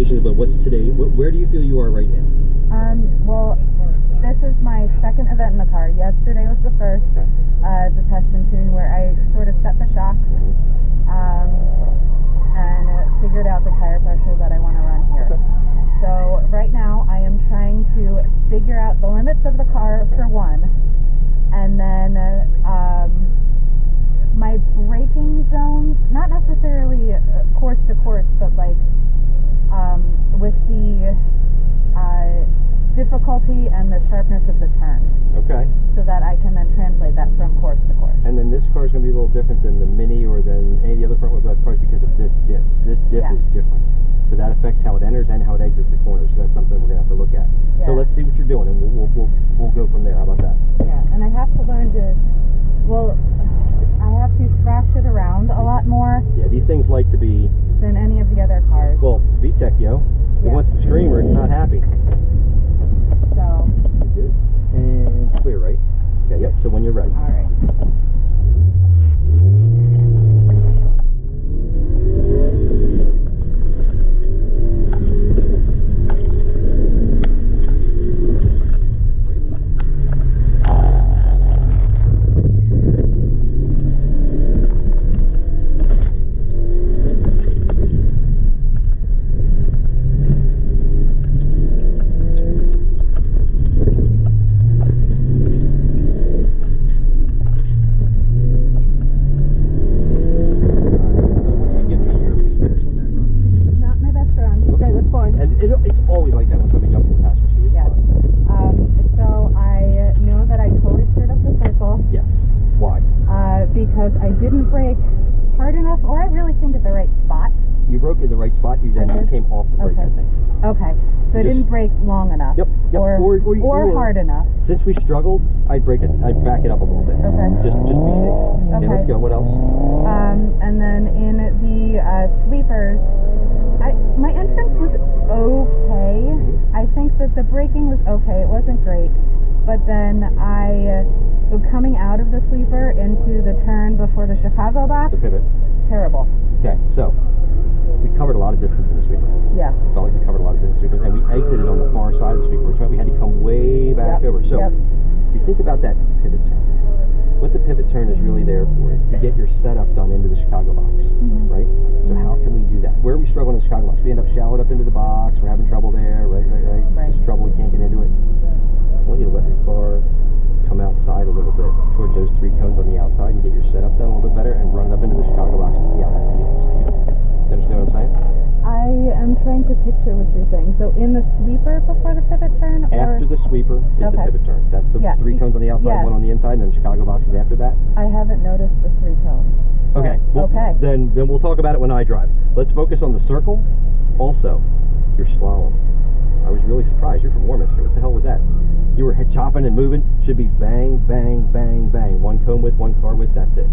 conversations about what's today. Where do you feel you are right now? Well, this is my second event in the car. Yesterday was the first, the test and tune, where I sort of set the shocks and figured out the tire pressure that I want to run here. Okay. So right now I am trying to figure out the limits of the car for one, and then my braking zones, not necessarily course to course, but like with the difficulty and the sharpness of the turn. Okay. So that I can then translate that from course to course. And then this car is going to be a little different than the Mini or than any of the other front-wheel drive cars because of this dip. This dip is different. So that affects how it enters and how it exits the corner. So that's something we're going to have to look at. Yeah. So let's see what you're doing, and we'll go from there. How about that? Yeah, and I have to learn to, well, I have to thrash it around a lot more. Yeah, these things like to be... than any of the other cars. Well, VTEC, yo. It wants to scream or it's not happy. So... Good. And it's clear, right? Okay, yep, so when you're ready. All right. It's always like that when somebody jumps in the passenger seat. Yeah. So I know that I totally screwed up the circle. Yes. Why? Because I didn't brake hard enough, or I really think at the right spot. You broke in the right spot. You then came off the brake, I think. Okay. So I didn't brake long enough. Yep. Or hard enough. Since we struggled, I'd back it up a little bit. Okay. Just to be safe. Okay, let's go. What else? And then in the sweepers, my entrance was okay. I think that the braking was okay. It wasn't great. But then coming out of the sweeper into the turn before the Chicago box. The pivot. Terrible. Okay, so we covered a lot of distance in the sweeper. Yeah. Felt like we covered a lot of distance in the sweeper, and we exited on the far side of the sweeper, which meant we had to come way back over. So if you think about that pivot turn, what the pivot turn is really there for, it's to get your setup done into the Chicago box, right? So how can we do that? Where are we struggling in the Chicago box? We end up shallowed up into the box, we're having trouble there, right? It's just trouble, we can't get into it. I want you to let your car come outside a little bit towards those 3 cones on the outside and get your setup done a little bit better and run up into the Chicago box and see how that feels to you. You understand what I'm saying? I am trying to picture what you're saying. So in the sweeper before the pivot turn? After the sweeper is the pivot turn. That's the 3 cones on the outside, 1 on the inside, and then the Chicago box is after that. I haven't noticed the 3 cones. So, okay. Well, then we'll talk about it when I drive. Let's focus on the circle. Also, your slalom. I was really surprised. You're from Warminster. What the hell was that? You were chopping and moving. Should be bang, bang, bang, bang. 1 cone width, 1 car width. That's it.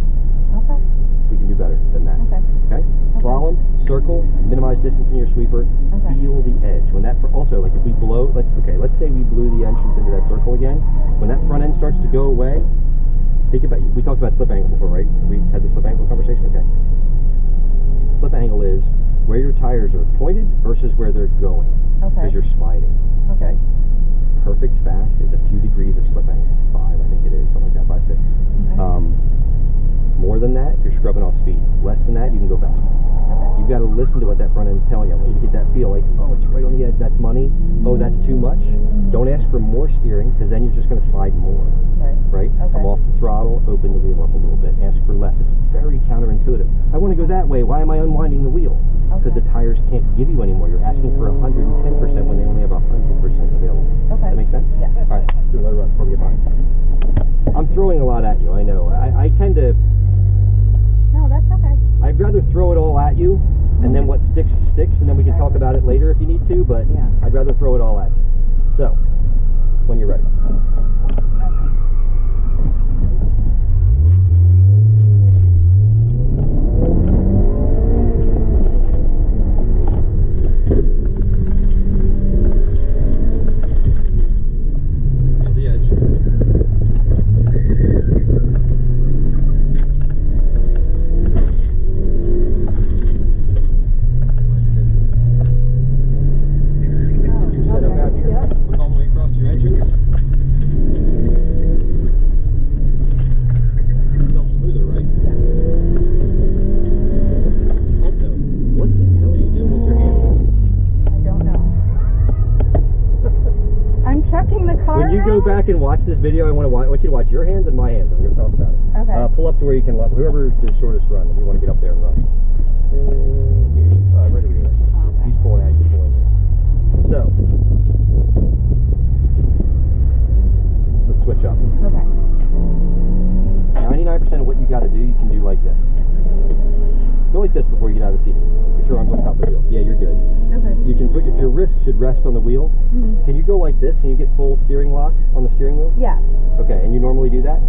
Okay. We can do better than that. Okay. Slalom, circle, minimize distance in your sweeper. Feel the edge. When that also, like if we blow, let's say we blew the entrance into that circle again. When that front end starts to go away, think about. We talked about slip angle before, right? We had the slip angle conversation. Okay. Slip angle is where your tires are pointed versus where they're going. Because you're sliding. Okay. Perfect fast is a few degrees of slip angle. 5, I think it is, something like that, 5, 6. More than that, you're scrubbing off speed. Less than that, you can go faster. You've got to listen to what that front end's telling you. I want you to get that feel like, oh, it's right on the edge, that's money. Oh, that's too much. Don't ask for more steering, because then you're just going to slide more. Right? Come off the throttle, open the wheel up a little bit. Ask for less. It's very counterintuitive. I want to go that way. Why am I unwinding the wheel? Because the tires can't give you any more. You're asking for 110% when they only have 100% available. Does that make sense? Yes. All right, do another run before we get by. I'm throwing a lot at you, I know. I tend to... No, that's okay. I'd rather throw it all at you, and then what sticks, sticks, and then we can talk about it later if you need to, but I'd rather throw it all at you. So, when you're ready. you go back and watch this video, I want you to watch your hands and my hands. I'm going to talk about it. Okay. Pull up to where you can, whoever the shortest run, if you want to get up there and run. Right over here. Okay. He's pulling out, you're pulling in. So, let's switch up. Okay. 99% of what you got to do, you can do like this. Go like this before you get out of the seat. Put your arms on top of the wheel. Yeah, you're good. Okay. You can put, if your wrist should rest on the wheel, can you go like this? Can you get full steering lock on the steering wheel? Yes. Okay, and you normally do that?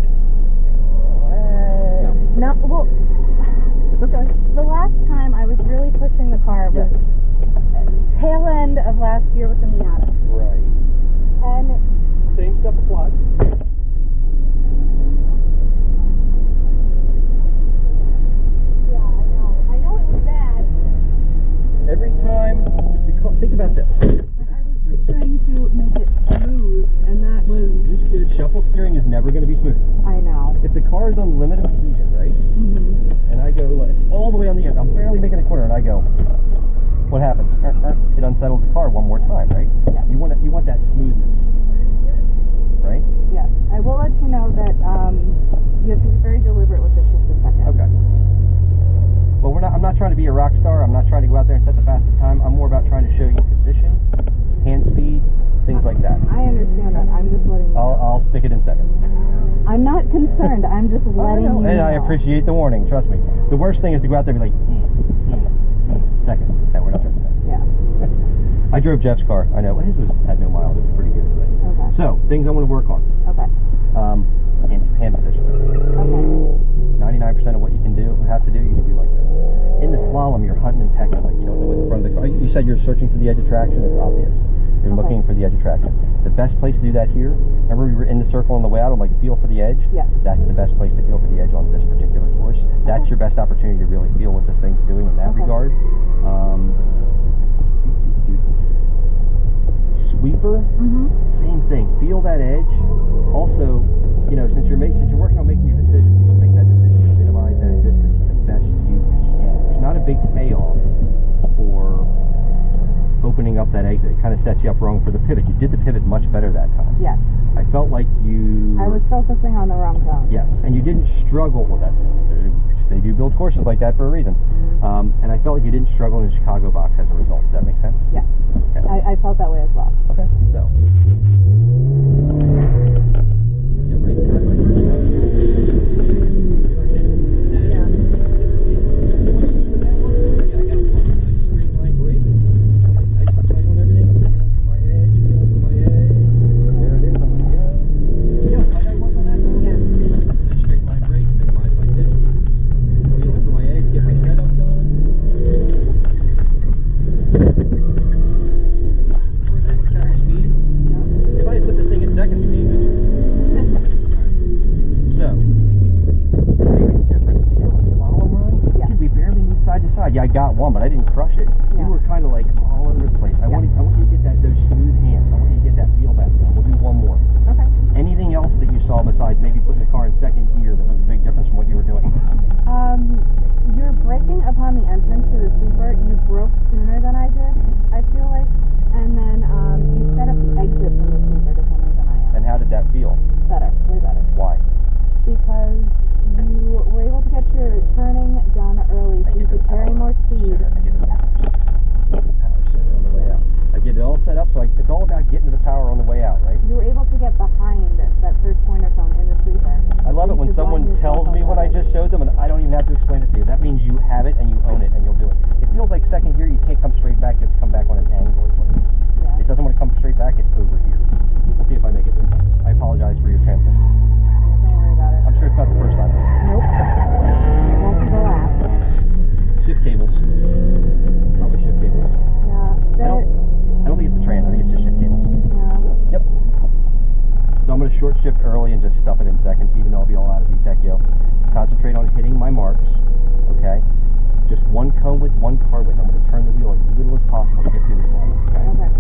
No. Well, it's okay. the last time I was really pushing the car was tail end of last year with the Miata. Right. And same stuff applies. Every time, think about this. But I was just trying to make it smooth, and that was... This is good. Shuffle steering is never going to be smooth. I know. If the car is on limited adhesion, right? And I go, it's all the way on the end. I'm barely making a corner, and I go, what happens? It unsettles the car one more time, right? Yes. You want that smoothness, right? Yes. I will let you know that you have to be very deliberate with the shift a second. Okay. But I'm not trying to be a rock star. I'm not trying to go out there and set the fastest time. I'm more about trying to show you position, hand speed, things like that. I understand that. I'm just letting you know. I'll stick it in second. I'm not concerned. I'm just letting you know. And I appreciate the warning. Trust me. The worst thing is to go out there and be like, second. We're not doing that. Yeah. I drove Jeff's car. I know. His had no miles. It was pretty good. But. Okay. So, things I want to work on. Okay. Hand position. Okay. 99% of what you can do, have to do, you can do like this. In the slalom, you're hunting and pecking like you don't know what the front of the car. You said you're searching for the edge of traction. It's obvious. You're looking for the edge of traction. The best place to do that here. Remember we were in the circle on the way out. I'm like, feel for the edge. Yes. That's the best place to feel for the edge on this particular course. That's your best opportunity to really feel what this thing's doing in that regard. Sweeper, same thing. Feel that edge. Also, you know, since you're working on making your decision, you can make that decision to minimize that distance the best you can. There's not a big payoff for opening up that exit. It kind of sets you up wrong for the pivot. You did the pivot much better that time. Yes. I felt like I was focusing on the wrong zone. Yes, and you didn't struggle. Well, they do build courses like that for a reason. And I felt like you didn't struggle in the Chicago box as a result. Does that make sense? Yes. Okay. I felt that way as well. Okay, so. Yeah, I got one, but I didn't crush it. Yeah. You were kind of like all over the place. I want you to get those smooth hands. I want you to get that feel back down. We'll do one more. Okay. Anything else that you saw besides maybe putting the car in second gear that was a big difference from what you were doing? You're braking upon the entrance to the sweeper. You broke sooner than I did, I feel like. And then you set up the exit from the sweeper differently than I am. And how did that feel? Better. Way better. Why? Because you were able to get your turning done early so you could carry more speed. I get it all set up, so it's all about getting to the power on the way out, right? You were able to get behind that first pointer cone in the sweeper. I love it when someone tells me what I just showed them and I don't even have to explain it to you. That means you have it and you own it and you'll do it. It feels like second gear, you can't come straight back, you have to come back on an angle is what it is. Yeah. It doesn't want to come straight back, it's over here. We'll see if I make it this time. I apologize for your transmission. Don't worry about it. I'm sure it's not the first time. Nope. It won't be the last. Shift cables. Probably shift cables. Yeah. I don't think it's a trans, I think it's just shift cables. Yeah. Yep. So I'm going to short shift early and just stuff it in second, even though I'll be all out of VTEC yo. Concentrate on hitting my marks, okay? Just one cone width, one car width. I'm going to turn the wheel as little as possible to get through the slalom, okay? Okay.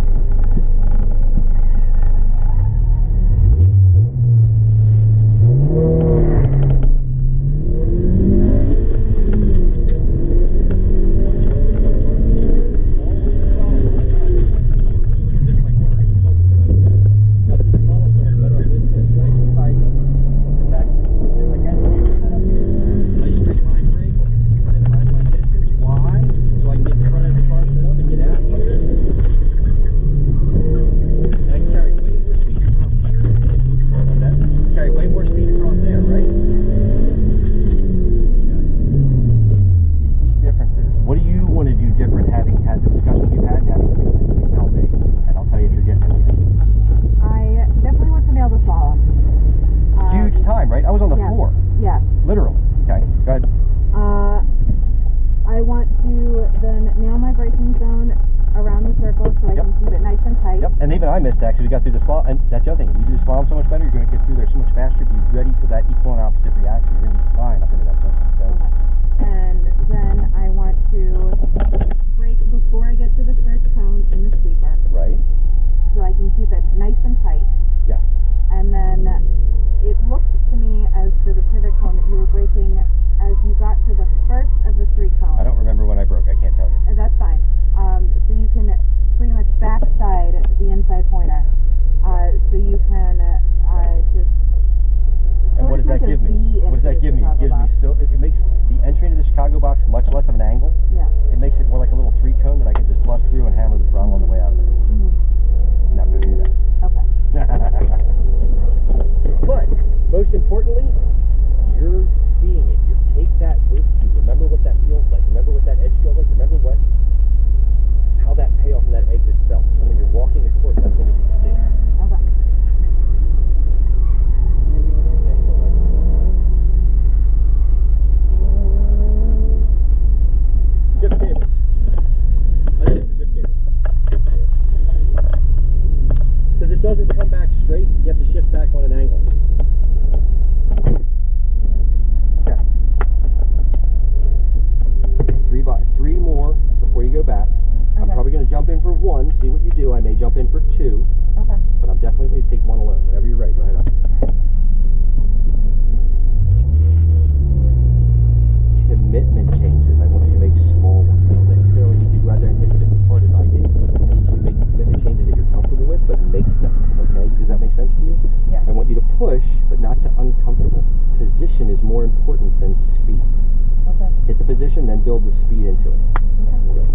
Yep, and even I missed that because we got through the slalom, and that's the other thing. If you do the slalom so much better, you're going to get through there so much faster, be ready for that equal and opposite reaction. You're going to be flying up into that circle. Okay. And then I want to brake before I get to the first cone in the sweeper. Right. So I can keep it nice and tight. Yes. And then it looked to me as for the pivot cone that you were braking as you got to the first of the 3 cones. I don't remember when I broke. I can't tell you. And that's fine. So you can pretty much backside the inside pointer. So you can just. And what does that give me? What does that give me? It gives me still. It makes the entry into the Chicago box much less of an angle. Yeah. It makes it more like a little 3 cone that I can just bust through and hammer the throttle on the way out of it. Mm-hmm. Not going to do that. Okay. But most importantly, you're seeing it. You take that with you. Remember what that feels like. Remember what that edge feels like. Remember how that payoff and that exit felt. And when you're walking the course, that's what you need to see. Okay. Shift cable. I think it's the shift cable. Because it doesn't come back straight, you have to shift back on an angle. Okay. 3 more before you go back. I'm probably going to jump in for 1, see what you do. I may jump in for 2. Okay. But I'm definitely going to take 1 alone. Whenever you're ready, go ahead up. Commitment changes. I want you to make small ones. I don't necessarily need you to go out there and hit it just as hard as I did. I need you to make commitment changes that you're comfortable with, but make them. Okay? Does that make sense to you? Yeah. I want you to push, but not to uncomfortable. Position is more important than speed. Okay. Hit the position, then build the speed into it. Okay.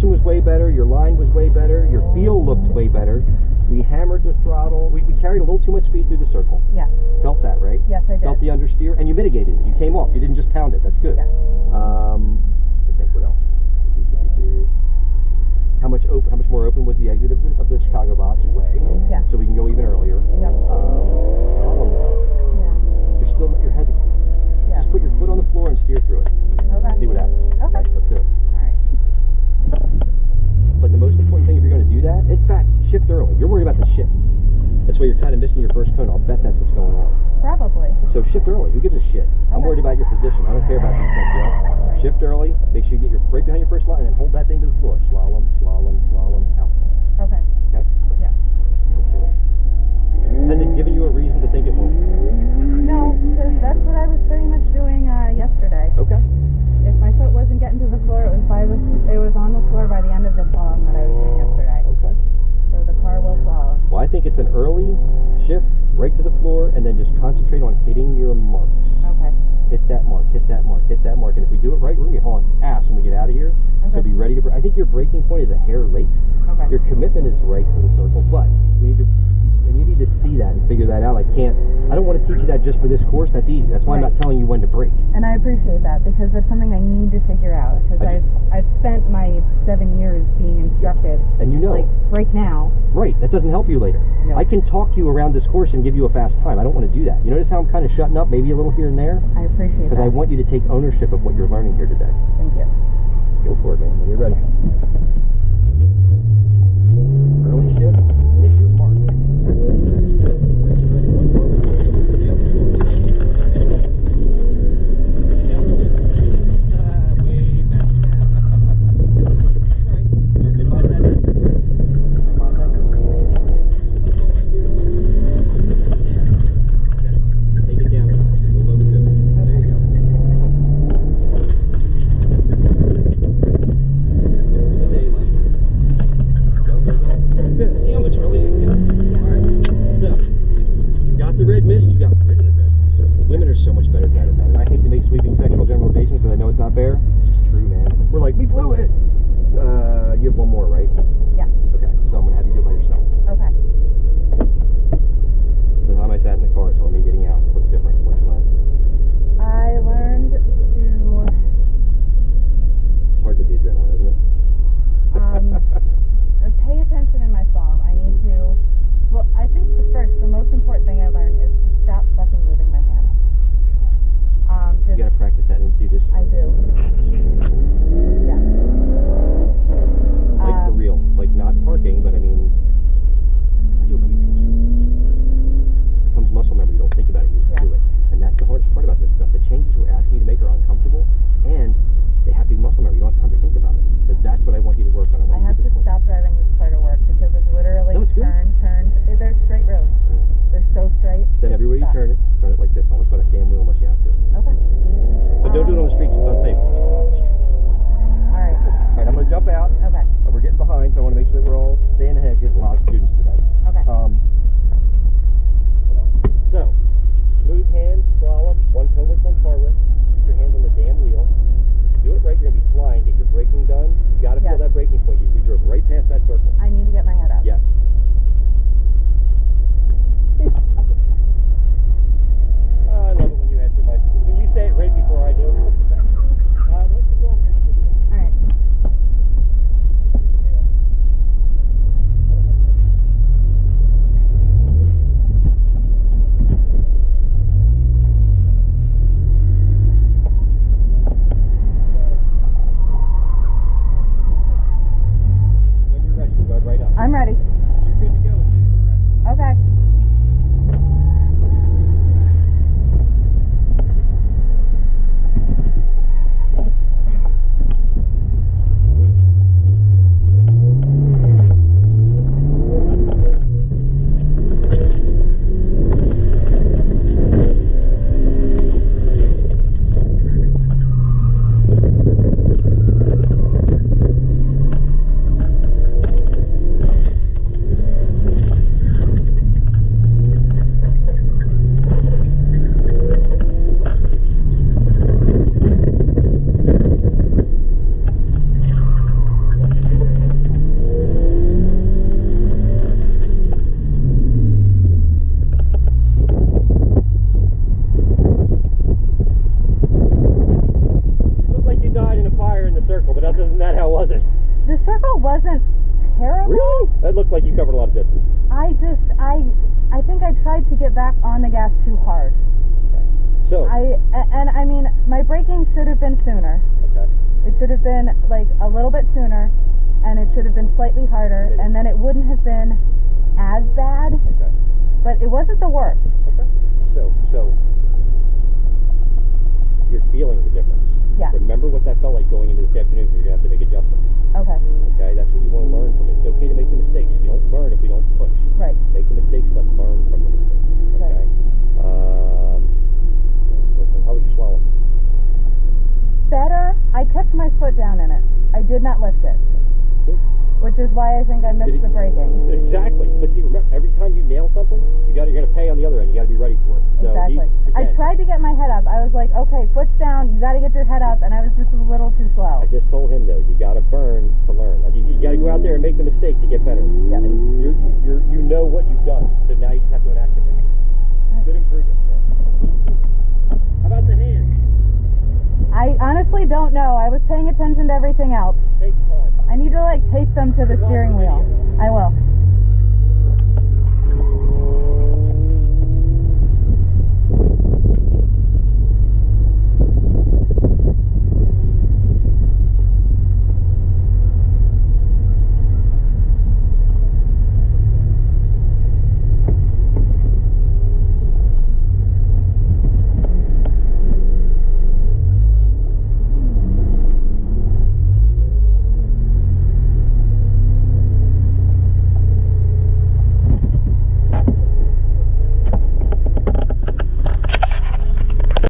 Was way better, your line was way better, your feel looked way better. We hammered the throttle. We carried a little too much speed through the circle. Yeah. Felt that, right? Yes, I did. Felt the understeer, and you mitigated it. You came off. You didn't just pound it. That's good. Yes. I think what else? How much more open was the exit of the Chicago box? Way. Yes. So we can go even earlier. Yep. Slalom. Yeah. You're hesitant. Yeah. Just put your foot on the floor and steer through it. Okay. See what happens. Okay. Right, let's do it. But the most important thing, if you're going to do that, in fact, shift early. You're worried about the shift. That's why you're kind of missing your first cone. I'll bet that's what's going on. Probably. So shift early. Who gives a shit? Okay. I'm worried about your position. I don't care about detail. Right. Shift early. Make sure you get right behind your first line and then hold that thing to the floor. Slalom, slalom, slalom, out. Okay. Okay? Yes. Has it given you a reason to think it won't? No, because that's what I was pretty much doing yesterday. Okay. If my foot wasn't getting to the floor, it was on the floor by the end of the slalom that I was doing yesterday. Okay. So the car will slalom. Well, I think it's an early shift right to the floor, and then just concentrate on hitting your marks. Okay. Hit that mark, hit that mark, hit that mark, and if we do it right, we're gonna be hauling ass when we get out of here. Okay. So be ready to. I think your braking point is a hair late. Okay. Your commitment is right for the circle, but we need to. And you need to see that and figure that out. I don't want to teach you that just for this course. That's easy. That's why I'm not telling you when to brake. And I appreciate that, because that's something I need to figure out. Because I've spent my 7 years being instructed. And you know. Like, brake now. Right. That doesn't help you later. No. I can talk you around this course and give you a fast time. I don't want to do that. You notice how I'm kind of shutting up maybe a little here and there? I appreciate that. Because I want you to take ownership of what you're learning here today. Thank you. Go for it, man. When you're ready. Early shift. Hit your mark. so much better than that. And I hate to make sweeping sexual generalizations because I know it's not fair. It's just true, man. We're like, we blew it. You have one more, right? Yes. Okay, so I'm gonna have you do it by yourself. Okay. The time I sat in the car until me getting out, what's different? What'd you learn? I learned to It's hard to be adrenaline, isn't it? pay attention in my song. I need to. Well, I think the most important thing I learned is to stop fucking moving my hands. You gotta practice that and do this. I do. Yes. Like for real. Like not parking, but I mean, I do it when you it becomes muscle memory. You don't think about it, you just do it. And that's the hardest part about this stuff. The changes we're asking you to make are uncomfortable, and they have to be muscle memory. You don't have time to think about it. So that's what I want you to work on. I have to stop driving this car to work because it's literally turn. There's straight roads. They're so straight. Then everywhere you turn it like this. Don't look at a damn wheel unless you have to. Okay. But don't do it on the streets. It's unsafe. Alright. Alright, I'm going to jump out. Okay. We're getting behind, so I want to make sure that we're all staying ahead. There's a lot of students today. Okay. What else? So, smooth hands, slalom, one toe width, one far width. Keep your hands on the damn wheel. If you do it right, you're going to be flying. Get your braking done. You got to feel that braking point. We drove right past that circle. I need to get my head up. Yes. I love it when you answer when you say it right before I do. Alright. When you're ready, you go right up. I'm ready. You're good to go as soon as you're ready. Okay. But other than that, how was it? The circle wasn't terrible. Really? That looked like you covered a lot of distance. I think I tried to get back on the gas too hard. Okay. So. I mean, my braking should have been sooner. Okay. It should have been like a little bit sooner, and it should have been slightly harder, and then it wouldn't have been as bad. Okay. But it wasn't the worst. Okay. So you're feeling the difference. Yes. Remember what that felt like going into this afternoon, because you're going to have to make adjustments. Okay. Okay, that's what you want to learn from it. It's okay to make the mistakes. We don't learn if we don't push. Right. Make the mistakes, but learn from the mistakes. Okay? Right. How was your slalom? Better. I kept my foot down in it. I did not lift it. Good. Which is why I think I missed the braking. Exactly. But see, remember, every time you nail something, you're going to pay on the other end. You got to be ready for it. So exactly. I tried to get my head up. I was like, okay, foot's down. You got to get your head up, and I was just a little too slow. I just told him though, you got to burn to learn. You got to go out there and make the mistake to get better. Yep. And you know what you've done. So now you just have to enact it. Good improvement, man. How about the hands? I honestly don't know. I was paying attention to everything else. Takes time. I need to like tape them to the steering wheel. I will.